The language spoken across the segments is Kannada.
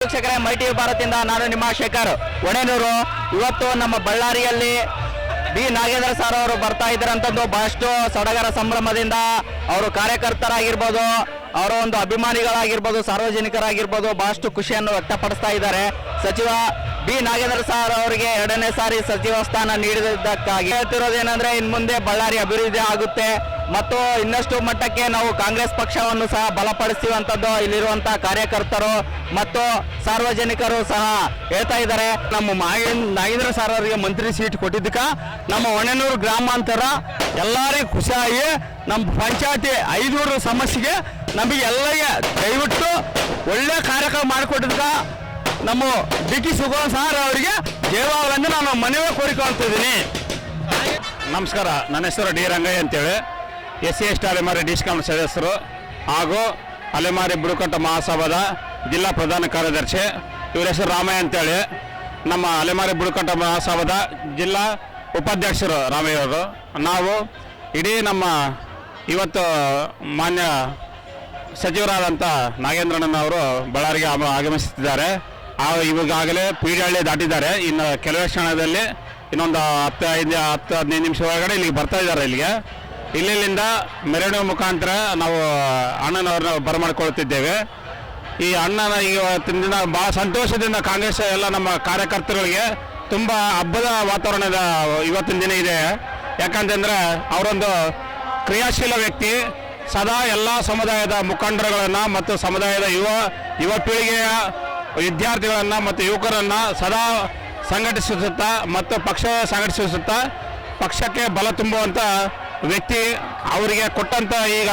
ವೀಕ್ಷಕರೇ, ಮೈ ಟಿವಿ ಭಾರತದಿಂದ ನಾನು ನಿಮ್ಮ ಶೇಖರ್ ಒಣೇನೂರು. ಇವತ್ತು ನಮ್ಮ ಬಳ್ಳಾರಿಯಲ್ಲಿ ಬಿ ನಾಗೇಂದ್ರ ಸರ್ ಅವರು ಬರ್ತಾ ಇದ್ದಾರಂತಂದು ಬಹಳಷ್ಟು ಸಡಗರ ಸಂಭ್ರಮದಿಂದ ಅವರು ಕಾರ್ಯಕರ್ತರಾಗಿರ್ಬೋದು, ಅವರ ಒಂದು ಅಭಿಮಾನಿಗಳಾಗಿರ್ಬೋದು, ಸಾರ್ವಜನಿಕರಾಗಿರ್ಬೋದು ಬಹಳಷ್ಟು ಖುಷಿಯನ್ನು ವ್ಯಕ್ತಪಡಿಸ್ತಾ ಇದ್ದಾರೆ. ಸಚಿವ ಬಿ ನಾಗೇಂದ್ರ ಸರ್ ಅವರಿಗೆ 2ನೇ ಸಾರಿ ಸಚಿವ ಸ್ಥಾನ ನೀಡಿದ್ದಕ್ಕಾಗಿ ಹೇಳ್ತಿರೋದೇನೆಂದ್ರೆ ಇನ್ನು ಮುಂದೆ ಬಳ್ಳಾರಿ ಅಭಿವೃದ್ಧಿ ಆಗುತ್ತೆ ಮತ್ತು ಇನ್ನಷ್ಟು ಮಟ್ಟಕ್ಕೆ ನಾವು ಕಾಂಗ್ರೆಸ್ ಪಕ್ಷವನ್ನು ಸಹ ಬಲಪಡಿಸ್ತೀವಿ ಅಂತದ್ದು ಇಲ್ಲಿರುವಂತಹ ಕಾರ್ಯಕರ್ತರು ಮತ್ತು ಸಾರ್ವಜನಿಕರು ಸಹ ಹೇಳ್ತಾ ಇದ್ದಾರೆ. ನಮ್ಮ ನಾಗೇಂದ್ರ ಸರ್ ಅವರಿಗೆ ಮಂತ್ರಿ ಸೀಟ್ ಕೊಟ್ಟಿದ್ದಕ್ಕೆ ನಮ್ಮ ಒಣನೂರು ಗ್ರಾಮಾಂತರ ಎಲ್ಲರಿಗೂ ಖುಷಿಯಾಗಿ ನಮ್ಮ ಪಂಚಾಯತಿ 500 ಸಮಸ್ಯೆಗೆ ನಮಗೆ ಎಲ್ಲರಿಗೆ ದಯವಿಟ್ಟು ಒಳ್ಳೆ ಕಾರ್ಯಕ್ರಮ ಮಾಡಿಕೊಟ್ಟಿದ್ದಕ್ಕೆ ನಮ್ಮ ಡಿ ಕೆ ಶಿವಕುಮಾರ್ ಸರ್ ಅವರಿಗೆ ಜಯವಾಗಲೆಂದು ನಾನು ಮನವಿ ಕೋರಿಕೊಳ್ತಿದ್ದೀನಿ. ನಮಸ್ಕಾರ, ನನ್ನ ಹೆಸರು ಡಿ ರಂಗಯ್ಯ ಅಂತೇಳಿ, SC/ST ಅಲೆಮಾರಿ ಡಿಸ್ಕಾಂ ಸದಸ್ಯರು ಹಾಗೂ ಅಲೆಮಾರಿ ಬುಡಕಟ್ಟು ಮಹಾಸಭಾದ ಜಿಲ್ಲಾ ಪ್ರಧಾನ ಕಾರ್ಯದರ್ಶಿ. ಇವರ ಹೆಸರು ರಾಮಯ್ಯ ಅಂತೇಳಿ. ನಮ್ಮ ಅಲೆಮಾರಿ ಬುಡಕಟ್ಟು ಮಹಾಸಭಾದ ಜಿಲ್ಲಾ ಉಪಾಧ್ಯಕ್ಷರು ರಾಮಯ್ಯ ಅವರು. ನಾವು ಇಡೀ ನಮ್ಮ ಇವತ್ತು ಮಾನ್ಯ ಸಚಿವರಾದಂಥ ನಾಗೇಂದ್ರಣ್ಣನವರು ಬಳ್ಳಾರಿಗೆ ಆಗಮಿಸುತ್ತಿದ್ದಾರೆ. ಇವಾಗಲೇ ಪೀಡಿಹಳ್ಳಿ ದಾಟಿದ್ದಾರೆ. ಇನ್ನು ಕೆಲವೇ ಕ್ಷಣದಲ್ಲಿ ಇನ್ನೊಂದು 10-15 ನಿಮಿಷ ಒಳಗಡೆ ಇಲ್ಲಿಗೆ ಬರ್ತಾ ಇದ್ದಾರೆ. ಇಲ್ಲಿಂದ ಮೆರವಣಿಗೆ ಮುಖಾಂತರ ನಾವು ಅಣ್ಣನವ್ರನ್ನ ಬರಮಾಡ್ಕೊಳ್ತಿದ್ದೇವೆ. ಈ ಅಣ್ಣನ ಇವತ್ತಿನ ದಿನ ಭಾಳ ಸಂತೋಷದಿಂದ ಕಾಂಗ್ರೆಸ್ ಎಲ್ಲ ನಮ್ಮ ಕಾರ್ಯಕರ್ತರುಗಳಿಗೆ ತುಂಬ ಹಬ್ಬದ ವಾತಾವರಣದ ಇವತ್ತಿನ ದಿನ ಇದೆ. ಯಾಕಂತಂದರೆ ಅವರೊಂದು ಕ್ರಿಯಾಶೀಲ ವ್ಯಕ್ತಿ. ಸದಾ ಎಲ್ಲ ಸಮುದಾಯದ ಮುಖಂಡರುಗಳನ್ನು ಮತ್ತು ಸಮುದಾಯದ ಯುವ ಪೀಳಿಗೆಯ ವಿದ್ಯಾರ್ಥಿಗಳನ್ನು ಮತ್ತು ಯುವಕರನ್ನು ಸದಾ ಸಂಘಟಿಸುತ್ತಾ ಮತ್ತು ಪಕ್ಷ ಸಂಘಟಿಸುತ್ತಾ ಪಕ್ಷಕ್ಕೆ ಬಲ ತುಂಬುವಂಥ ವ್ಯಕ್ತಿ. ಅವರಿಗೆ ಕೊಟ್ಟಂಥ ಈಗ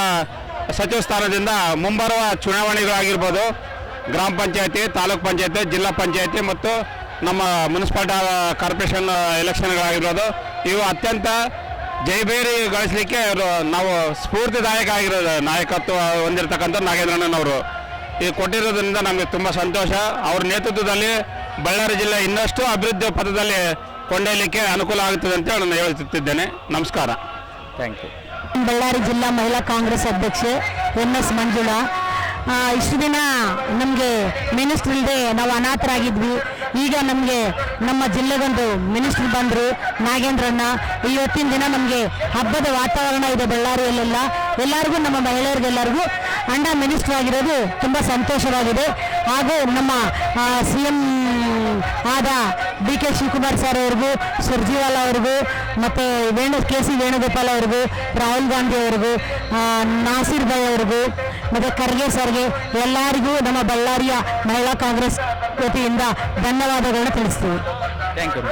ಸಚಿವ ಸ್ಥಾನದಿಂದ ಮುಂಬರುವ ಚುನಾವಣೆಗಳಾಗಿರ್ಬೋದು, ಗ್ರಾಮ ಪಂಚಾಯತಿ, ತಾಲೂಕ್ ಪಂಚಾಯತಿ, ಜಿಲ್ಲಾ ಪಂಚಾಯತಿ ಮತ್ತು ನಮ್ಮ ಮುನ್ಸಿಪಾಲ್ಟಿ ಕಾರ್ಪೊರೇಷನ್ ಎಲೆಕ್ಷನ್ಗಳಾಗಿರ್ಬೋದು, ಇವು ಅತ್ಯಂತ ಜಯಬೇರಿ ಗಳಿಸಲಿಕ್ಕೆ ನಾವು ಸ್ಫೂರ್ತಿದಾಯಕ ಆಗಿರೋದು ನಾಯಕತ್ವ ಹೊಂದಿರತಕ್ಕಂಥ ನಾಗೇಂದ್ರಣ್ಣನವರು ಈಗ ಕೊಟ್ಟಿರೋದ್ರಿಂದ ನಮಗೆ ತುಂಬ ಸಂತೋಷ. ಅವ್ರ ನೇತೃತ್ವದಲ್ಲಿ ಬಳ್ಳಾರಿ ಜಿಲ್ಲೆ ಇನ್ನಷ್ಟು ಅಭಿವೃದ್ಧಿ ಪಥದಲ್ಲಿ ಕೊಂಡೊಯ್ಯಲಿಕ್ಕೆ ಅನುಕೂಲ ಆಗುತ್ತದೆ ಅಂತ ನಾನು ಹೇಳುತ್ತಿದ್ದೇನೆ. ನಮಸ್ಕಾರ, ಥ್ಯಾಂಕ್ ಯು. ಬಳ್ಳಾರಿ ಜಿಲ್ಲಾ ಮಹಿಳಾ ಕಾಂಗ್ರೆಸ್ ಅಧ್ಯಕ್ಷೆ MS ಮಂಜುಳಾ. ಇಷ್ಟು ದಿನ ನಮಗೆ ಮಿನಿಸ್ಟ್ರ್ ಇಲ್ಲದೆ ನಾವು ಅನಾಥರಾಗಿದ್ವಿ. ಈಗ ನಮಗೆ ನಮ್ಮ ಜಿಲ್ಲೆಗೊಂದು ಮಿನಿಸ್ಟ್ರ್ ಬಂದರು ನಾಗೇಂದ್ರಣ್ಣ. ಇವತ್ತಿನ ದಿನ ನಮಗೆ ಹಬ್ಬದ ವಾತಾವರಣ ಇದೆ ಬಳ್ಳಾರಿಯಲ್ಲೆಲ್ಲ. ಎಲ್ಲರಿಗೂ ನಮ್ಮ ಮಹಿಳೆಯರಿಗೆಲ್ಲರಿಗೂ ಅಣ್ಣ ಮಿನಿಸ್ಟ್ರ್ ಆಗಿರೋದು ತುಂಬ ಸಂತೋಷವಾಗಿದೆ. ಹಾಗೂ ನಮ್ಮ CM ಆದ DK ಶಿವಕುಮಾರ್ ಸರ್ ಅವ್ರಿಗೂ, ಸುರ್ಜಿವಾಲಾ ಅವ್ರಿಗೂ, ಮತ್ತು KC ವೇಣುಗೋಪಾಲ್ ಅವ್ರಿಗೂ, ರಾಹುಲ್ ಗಾಂಧಿ ಅವ್ರಿಗೂ, ನಾಸೀರ್ ಭಾಯ್ ಅವ್ರಿಗೂ, ಮತ್ತು ಖರ್ಗೆ ಸರ್ಗೆ ಎಲ್ಲರಿಗೂ ನಮ್ಮ ಬಳ್ಳಾರಿಯ ಮಹಿಳಾ ಕಾಂಗ್ರೆಸ್ ವತಿಯಿಂದ ಧನ್ಯವಾದಗಳನ್ನ ತಿಳಿಸ್ತೀವಿ. Thank you.